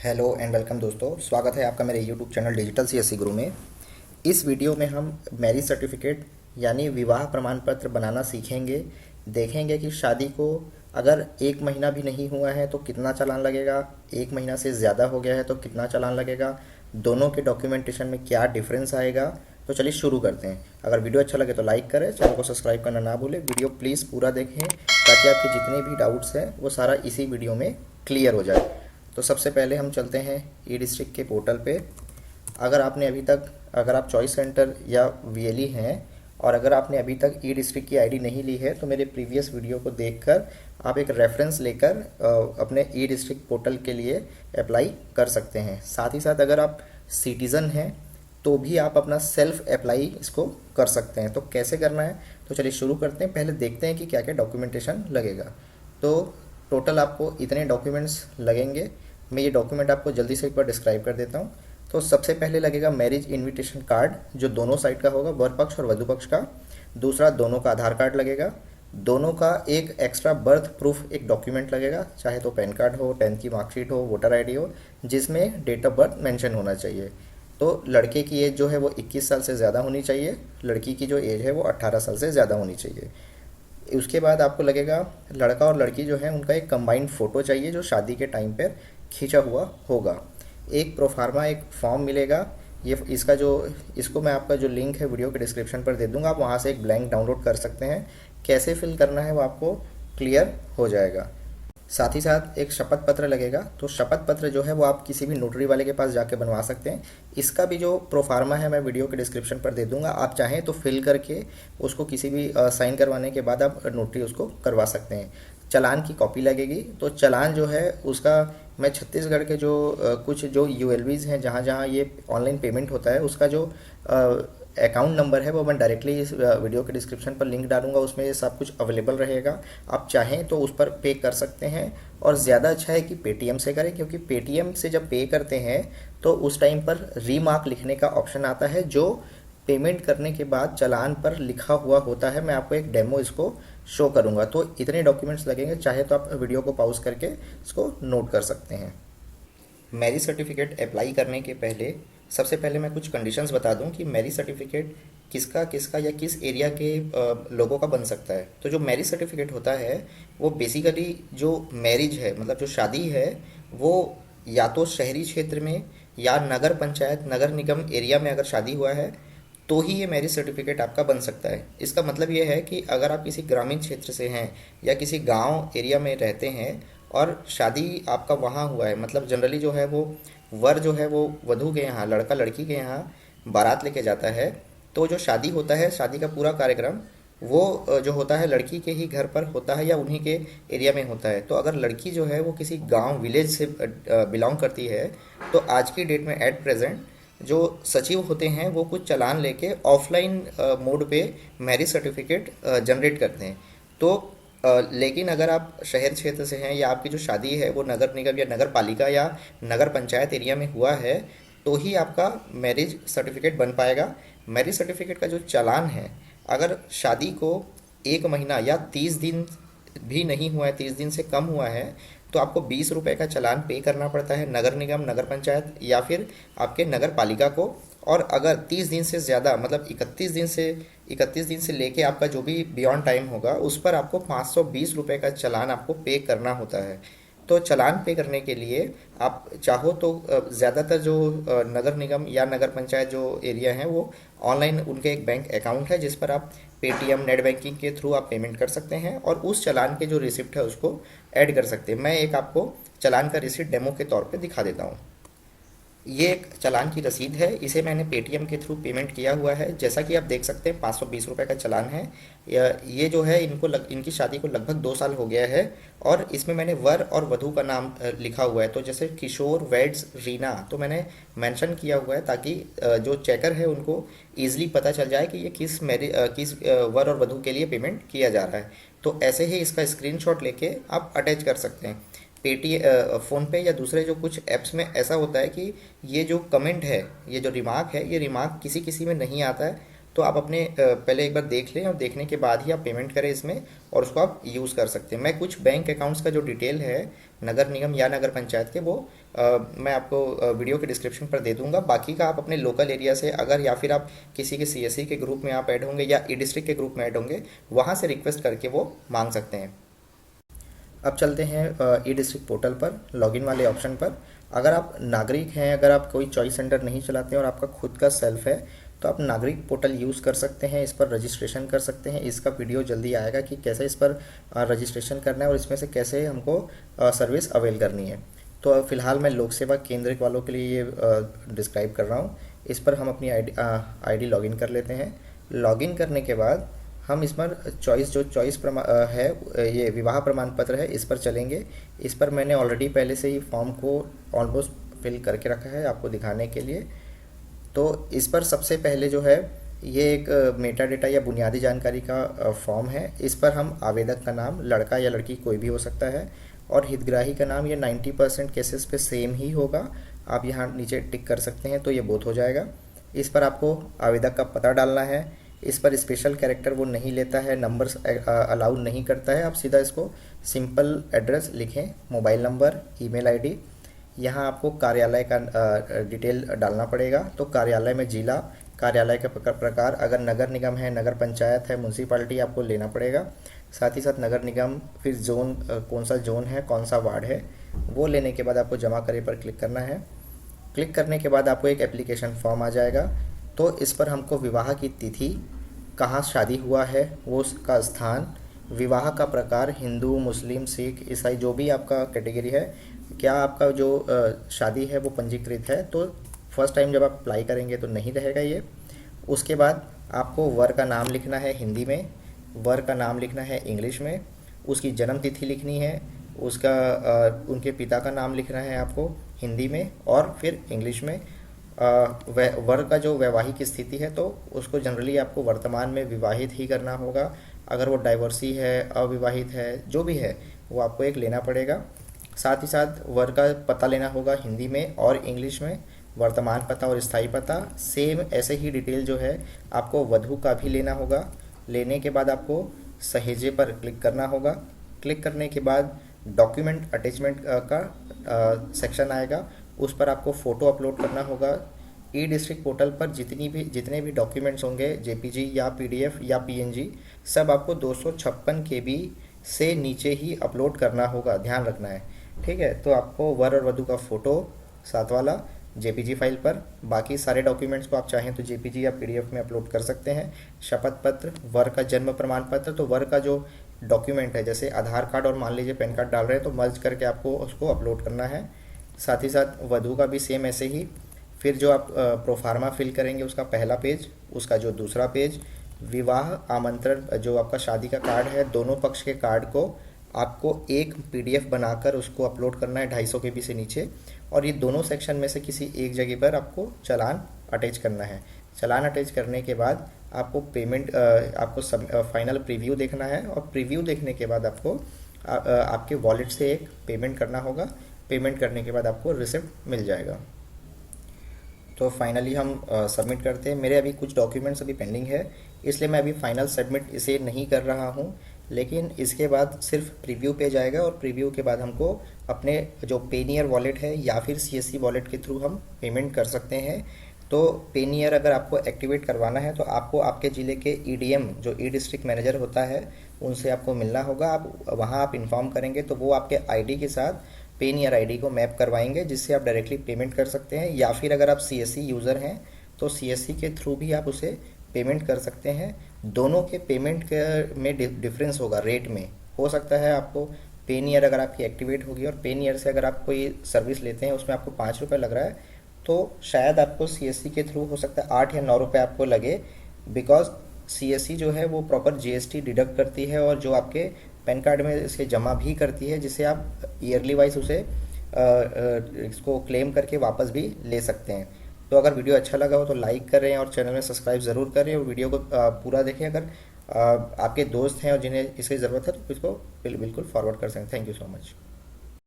Hello and welcome दोस्तों, स्वागत है आपका मेरे यूट्यूब चैनल डिजिटल सीएससी गुरु में। इस वीडियो में हम मैरिज सर्टिफिकेट यानी विवाह प्रमाण पत्र बनाना सीखेंगे। देखेंगे कि शादी को अगर 1 महीना भी नहीं हुआ है तो कितना चालान लगेगा, 1 महीना से ज़्यादा हो गया है तो कितना चालान लगेगा, दोनों के डॉक्यूमेंटेशन में क्या डिफरेंस आएगा। तो चलिए शुरू करते हैं। अगर वीडियो अच्छा लगे तो लाइक करें, चैनल को सब्सक्राइब करना ना भूलें। वीडियो प्लीज़ पूरा देखें ताकि आपके जितने भी डाउट्स हैं वो सारा इसी वीडियो में क्लियर हो जाए। तो सबसे पहले हम चलते हैं ई डिस्ट्रिक्ट के पोर्टल पे। अगर आप चॉइस सेंटर या वीएलई हैं और अगर आपने अभी तक ई डिस्ट्रिक्ट की आईडी नहीं ली है तो मेरे प्रीवियस वीडियो को देखकर आप एक रेफरेंस लेकर अपने ई डिस्ट्रिक्ट पोर्टल के लिए अप्लाई कर सकते हैं। साथ ही साथ अगर आप सिटीज़न हैं तो भी आप अपना सेल्फ अप्लाई इसको कर सकते हैं। तो कैसे करना है, तो चलिए शुरू करते हैं। पहले देखते हैं कि क्या क्या डॉक्यूमेंटेशन लगेगा। तो टोटल आपको इतने डॉक्यूमेंट्स लगेंगे। मैं ये डॉक्यूमेंट आपको जल्दी से एक बार डिस्क्राइब कर देता हूँ। तो सबसे पहले लगेगा मैरिज इनविटेशन कार्ड, जो दोनों साइड का होगा, वर पक्ष और वधु पक्ष का। दूसरा, दोनों का आधार कार्ड लगेगा। दोनों का एक एक्स्ट्रा बर्थ प्रूफ एक डॉक्यूमेंट लगेगा, चाहे तो पैन कार्ड हो, 10th की मार्कशीट हो, वोटर आईडी हो, जिसमें डेट ऑफ बर्थ मेंशन होना चाहिए। तो लड़के की एज जो है वो 21 साल से ज़्यादा होनी चाहिए, लड़की की जो एज है वो 18 साल से ज़्यादा होनी चाहिए। उसके बाद आपको लगेगा लड़का और लड़की जो है उनका एक कंबाइंड फ़ोटो चाहिए जो शादी के टाइम पर खींचा हुआ होगा। एक प्रोफार्मा एक फॉर्म मिलेगा। इसको मैं आपका जो लिंक है वीडियो के डिस्क्रिप्शन पर दे दूंगा, आप वहाँ से एक ब्लैंक डाउनलोड कर सकते हैं। कैसे फिल करना है वो आपको क्लियर हो जाएगा। साथ ही साथ एक शपथ पत्र लगेगा। तो शपथ पत्र जो है वो आप किसी भी नोटरी वाले के पास जाके बनवा सकते हैं। इसका भी जो प्रोफार्मा है मैं वीडियो के डिस्क्रिप्शन पर दे दूंगा, आप चाहें तो फिल करके उसको किसी भी साइन करवाने के बाद आप नोटरी उसको करवा सकते हैं। चालान की कॉपी लगेगी। तो चालान जो है उसका मैं छत्तीसगढ़ के कुछ जो यूएलबीज़ हैं जहाँ जहाँ ये ऑनलाइन पेमेंट होता है उसका जो अकाउंट नंबर है वो मैं डायरेक्टली इस वीडियो के डिस्क्रिप्शन पर लिंक डालूंगा, उसमें ये सब कुछ अवेलेबल रहेगा। आप चाहें तो उस पर पे कर सकते हैं। और ज़्यादा अच्छा है कि पेटीएम से करें, क्योंकि पेटीएम से जब पे करते हैं तो उस टाइम पर रीमार्क लिखने का ऑप्शन आता है जो पेमेंट करने के बाद चालान पर लिखा हुआ होता है। मैं आपको एक डेमो इसको शो करूंगा। तो इतने डॉक्यूमेंट्स लगेंगे, चाहे तो आप वीडियो को पॉज करके इसको नोट कर सकते हैं। मैरिज सर्टिफिकेट अप्लाई करने के पहले सबसे पहले मैं कुछ कंडीशंस बता दूं कि मैरिज सर्टिफिकेट किसका किसका या किस एरिया के लोगों का बन सकता है। तो जो मैरिज सर्टिफिकेट होता है वो बेसिकली जो मैरिज है, मतलब जो शादी है, वो या तो शहरी क्षेत्र में या नगर पंचायत नगर निगम एरिया में अगर शादी हुआ है तो ही ये मैरिज सर्टिफिकेट आपका बन सकता है। इसका मतलब ये है कि अगर आप किसी ग्रामीण क्षेत्र से हैं या किसी गांव एरिया में रहते हैं और शादी आपका वहाँ हुआ है, मतलब जनरली जो है वो वर जो है वो वधू के यहाँ, लड़का लड़की के यहाँ बारात लेके जाता है। तो जो शादी होता है, शादी का पूरा कार्यक्रम वो जो होता है लड़की के ही घर पर होता है या उन्हीं के एरिया में होता है। तो अगर लड़की जो है वो किसी गांव विलेज से बिलोंग करती है तो आज की डेट में एट प्रेजेंट जो सचिव होते हैं वो कुछ चालान लेके ऑफलाइन मोड पे मैरिज सर्टिफिकेट जनरेट करते हैं। तो लेकिन अगर आप शहर क्षेत्र से हैं या आपकी जो शादी है वो नगर निगम या नगर पालिका या नगर पंचायत एरिया में हुआ है तो ही आपका मैरिज सर्टिफिकेट बन पाएगा। मैरिज सर्टिफिकेट का जो चालान है, अगर शादी को 1 महीना या 30 दिन भी नहीं हुआ है, 30 दिन से कम हुआ है, तो आपको 20 रुपये का चालान पे करना पड़ता है नगर निगम, नगर पंचायत या फिर आपके नगर पालिका को। और अगर 30 दिन से ज़्यादा, मतलब 31 दिन से लेके आपका जो भी बियॉन्ड टाइम होगा उस पर आपको 520 रुपये का चालान आपको पे करना होता है। तो चालान पे करने के लिए आप चाहो तो ज़्यादातर जो नगर निगम या नगर पंचायत जो एरिया हैं वो ऑनलाइन उनके एक बैंक अकाउंट है जिस पर आप पेटीएम नेट बैंकिंग के थ्रू आप पेमेंट कर सकते हैं और उस चालान के जो रिसिप्ट है उसको ऐड कर सकते हैं। मैं एक आपको चालान का रिसिप्ट डेमो के तौर पे दिखा देता हूँ। ये एक चालान की रसीद है, इसे मैंने पेटीएम के थ्रू पेमेंट किया हुआ है। जैसा कि आप देख सकते हैं 520 रुपये का चालान है। ये जो है इनकी शादी को लगभग 2 साल हो गया है और इसमें मैंने वर और वधू का नाम लिखा हुआ है। तो जैसे किशोर वेड्स रीना, तो मैंने मेंशन किया हुआ है ताकि जो चेकर है उनको ईजिली पता चल जाए कि ये किस वर और वधू के लिए पेमेंट किया जा रहा है। तो ऐसे ही इसका स्क्रीनशॉट लेके आप अटैच कर सकते हैं। फ़ोनपे या दूसरे जो कुछ ऐप्स में ऐसा होता है कि ये जो कमेंट है, ये जो रिमार्क है, ये रिमार्क किसी किसी में नहीं आता है तो आप अपने पहले एक बार देख लें और देखने के बाद ही आप पेमेंट करें इसमें, और उसको आप यूज़ कर सकते हैं। मैं कुछ बैंक अकाउंट्स का जो डिटेल है नगर निगम या नगर पंचायत के, वो मैं आपको वीडियो के डिस्क्रिप्शन पर दे दूंगा। बाकी का आप अपने लोकल एरिया से अगर, या फिर आप किसी के सीएससी के ग्रुप में आप ऐड होंगे या ई डिस्ट्रिक्ट के ग्रुप में ऐड होंगे, वहाँ से रिक्वेस्ट करके वो मांग सकते हैं। अब चलते हैं ई डिस्ट्रिक्ट पोर्टल पर, लॉगिन वाले ऑप्शन पर। अगर आप नागरिक हैं, अगर आप कोई चॉइस सेंटर नहीं चलाते हैं और आपका खुद का सेल्फ है, तो आप नागरिक पोर्टल यूज़ कर सकते हैं, इस पर रजिस्ट्रेशन कर सकते हैं। इसका वीडियो जल्दी आएगा कि कैसे इस पर रजिस्ट्रेशन करना है और इसमें से कैसे हमको सर्विस अवेल करनी है। तो फिलहाल मैं लोक सेवा केंद्र वालों के लिए ये डिस्क्राइब कर रहा हूँ। इस पर हम अपनी आईडी लॉगिन कर लेते हैं। लॉगिन करने के बाद हम इस पर चॉइस है, ये विवाह प्रमाण पत्र है, इस पर चलेंगे। इस पर मैंने ऑलरेडी पहले से ही फॉर्म को ऑलमोस्ट फिल करके रखा है आपको दिखाने के लिए। तो इस पर सबसे पहले जो है, ये एक मेटा डेटा या बुनियादी जानकारी का फॉर्म है। इस पर हम आवेदक का नाम, लड़का या लड़की कोई भी हो सकता है, और हितग्राही का नाम, ये 90% केसेस पे सेम ही होगा। आप यहाँ नीचे टिक कर सकते हैं तो ये बोथ हो जाएगा। इस पर आपको आवेदक का पता डालना है। इस पर स्पेशल कैरेक्टर वो नहीं लेता है, नंबर्स अलाउड नहीं करता है। आप सीधा इसको सिंपल एड्रेस लिखें, मोबाइल नंबर, ईमेल आईडी। यहाँ आपको कार्यालय का डिटेल डालना पड़ेगा। तो कार्यालय में जिला, कार्यालय का प्रकार, अगर नगर निगम है, नगर पंचायत है, म्यूनसिपालिटी, आपको लेना पड़ेगा। साथ ही साथ नगर निगम, फिर जोन, कौन सा जोन है, कौन सा वार्ड है, वो लेने के बाद आपको जमा करे पर क्लिक करना है। क्लिक करने के बाद आपको एक एप्लीकेशन फॉर्म आ जाएगा। तो इस पर हमको विवाह की तिथि, कहाँ शादी हुआ है वो उसका स्थान, विवाह का प्रकार, हिंदू, मुस्लिम, सिख, ईसाई, जो भी आपका कैटेगरी है, क्या आपका जो शादी है वो पंजीकृत है। तो फर्स्ट टाइम जब आप अप्लाई करेंगे तो नहीं रहेगा ये। उसके बाद आपको वर का नाम लिखना है हिंदी में, वर का नाम लिखना है इंग्लिश में, उसकी जन्म तिथि लिखनी है, उसका उनके पिता का नाम लिखना है आपको हिंदी में और फिर इंग्लिश में। वर का जो वैवाहिक स्थिति है तो उसको जनरली आपको वर्तमान में विवाहित ही करना होगा। अगर वो डाइवर्सी है, अविवाहित है, जो भी है वो आपको एक लेना पड़ेगा। साथ ही साथ वर का पता लेना होगा हिंदी में और इंग्लिश में, वर्तमान पता और स्थायी पता। सेम ऐसे ही डिटेल जो है आपको वधू का भी लेना होगा। लेने के बाद आपको सहेजे पर क्लिक करना होगा। क्लिक करने के बाद डॉक्यूमेंट अटैचमेंट का सेक्शन आएगा, उस पर आपको फ़ोटो अपलोड करना होगा। ई डिस्ट्रिक्ट पोर्टल पर जितने भी डॉक्यूमेंट्स होंगे, जेपीजी या पीडीएफ या पीएनजी, सब आपको 256 केबी से नीचे ही अपलोड करना होगा, ध्यान रखना है, ठीक है। तो आपको वर और वधू का फ़ोटो साथ वाला जेपीजी फाइल पर, बाकी सारे डॉक्यूमेंट्स को आप चाहें तो जेपीजी या पीडीएफ में अपलोड कर सकते हैं। शपथ पत्र, वर का जन्म प्रमाण पत्र, तो वर का जो डॉक्यूमेंट है, जैसे आधार कार्ड और मान लीजिए पैन कार्ड डाल रहे हैं तो मर्ज करके आपको उसको अपलोड करना है। साथ ही साथ वधू का भी सेम ऐसे ही। फिर जो आप प्रोफार्मा फिल करेंगे उसका पहला पेज, उसका जो दूसरा पेज, विवाह आमंत्रण, जो आपका शादी का कार्ड है, दोनों पक्ष के कार्ड को आपको एक पीडीएफ बनाकर उसको अपलोड करना है 250 केबी से नीचे। और ये दोनों सेक्शन में से किसी एक जगह पर आपको चालान अटैच करना है। चालान अटैच करने के बाद आपको पेमेंट, आपको फाइनल प्रीव्यू देखना है, और प्रीव्यू देखने के बाद आपको आपके वॉलेट से एक पेमेंट करना होगा। पेमेंट करने के बाद आपको रिसिप्ट मिल जाएगा। तो फाइनली हम सबमिट करते हैं। मेरे अभी कुछ डॉक्यूमेंट्स अभी पेंडिंग है, इसलिए मैं अभी फाइनल सबमिट इसे नहीं कर रहा हूँ, लेकिन इसके बाद सिर्फ प्रीव्यू पे जाएगा और प्रीव्यू के बाद हमको अपने जो पेनियर वॉलेट है या फिर सीएससी वॉलेट के थ्रू हम पेमेंट कर सकते हैं। तो पेनियर अगर आपको एक्टिवेट करवाना है तो आपको आपके ज़िले के ईडीएम, जो ई डिस्ट्रिक्ट मैनेजर होता है, उनसे आपको मिलना होगा। आप वहाँ आप इन्फॉर्म करेंगे तो वो आपके आईडी के साथ पेनियर आईडी को मैप करवाएंगे, जिससे आप डायरेक्टली पेमेंट कर सकते हैं। या फिर अगर आप सीएससी यूज़र हैं तो सीएससी के थ्रू भी आप उसे पेमेंट कर सकते हैं। दोनों के पेमेंट के में डिफरेंस होगा रेट में। हो सकता है आपको पेनियर अगर आपकी एक्टिवेट होगी और पेनियर से अगर आप कोई सर्विस लेते हैं उसमें आपको 5 रुपये लग रहा है, तो शायद आपको सीएससी के थ्रू हो सकता है 8 या 9 रुपये आपको लगे, बिकॉज सीएससी जो है वो प्रॉपर जीएसटी डिडक्ट करती है और जो आपके पैन कार्ड में इसे जमा भी करती है, जिससे आप ईयरली वाइज उसे इसको क्लेम करके वापस भी ले सकते हैं। तो अगर वीडियो अच्छा लगा हो तो लाइक करें और चैनल में सब्सक्राइब ज़रूर करें और वीडियो को पूरा देखें। अगर आपके दोस्त हैं और जिन्हें इसकी ज़रूरत है तो इसको बिल्कुल फॉरवर्ड कर सकते हैं। Thank you so much.